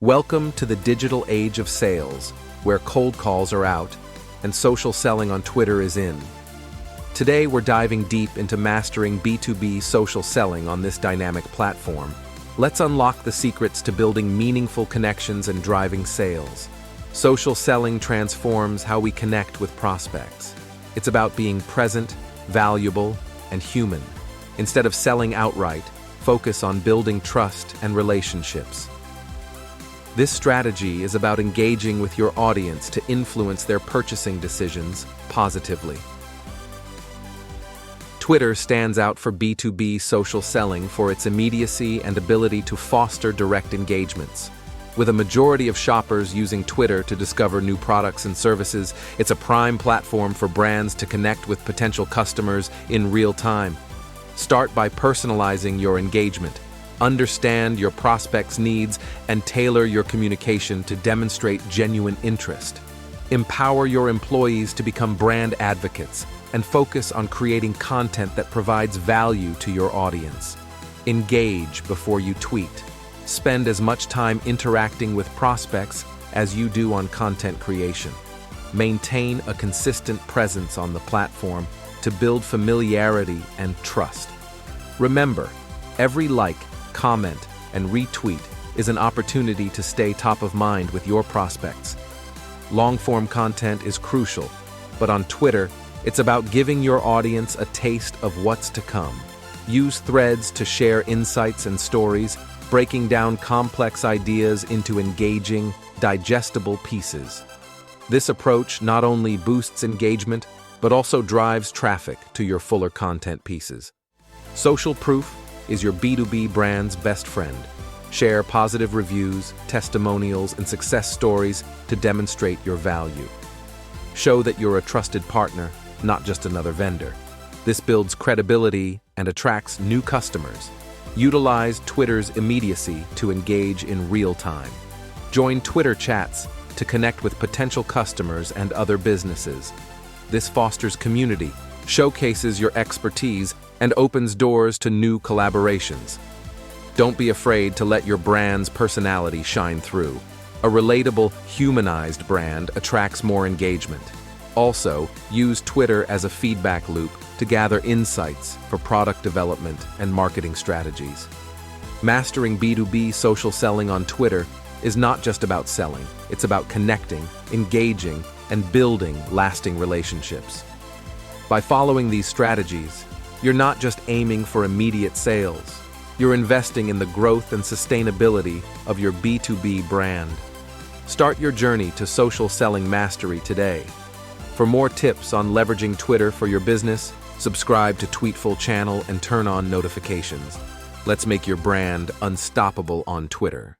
Welcome to the digital age of sales, where cold calls are out and social selling on Twitter is in. Today, we're diving deep into mastering B2B social selling on this dynamic platform. Let's unlock the secrets to building meaningful connections and driving sales. Social selling transforms how we connect with prospects. It's about being present, valuable, and human. Instead of selling outright, focus on building trust and relationships. This strategy is about engaging with your audience to influence their purchasing decisions positively. Twitter stands out for B2B social selling for its immediacy and ability to foster direct engagements. With a majority of shoppers using Twitter to discover new products and services, it's a prime platform for brands to connect with potential customers in real time. Start by personalizing your engagement. Understand your prospects' needs and tailor your communication to demonstrate genuine interest. Empower your employees to become brand advocates and focus on creating content that provides value to your audience. Engage before you tweet. Spend as much time interacting with prospects as you do on content creation. Maintain a consistent presence on the platform to build familiarity and trust. Remember, every like, comment, and retweet is an opportunity to stay top of mind with your prospects. Long-form content is crucial, but on Twitter, it's about giving your audience a taste of what's to come. Use threads to share insights and stories, breaking down complex ideas into engaging, digestible pieces. This approach not only boosts engagement, but also drives traffic to your fuller content pieces. Social proof is your B2B brand's best friend. Share positive reviews, testimonials, and success stories to demonstrate your value. Show that you're a trusted partner, not just another vendor. This builds credibility and attracts new customers. Utilize Twitter's immediacy to engage in real time. Join Twitter chats to connect with potential customers and other businesses. This fosters community, showcases your expertise, and opens doors to new collaborations. Don't be afraid to let your brand's personality shine through. A relatable, humanized brand attracts more engagement. Also, use Twitter as a feedback loop to gather insights for product development and marketing strategies. Mastering B2B social selling on Twitter is not just about selling, it's about connecting, engaging, and building lasting relationships. By following these strategies, you're not just aiming for immediate sales, you're investing in the growth and sustainability of your B2B brand. Start your journey to social selling mastery today. For more tips on leveraging Twitter for your business, subscribe to Tweetful channel and turn on notifications. Let's make your brand unstoppable on Twitter.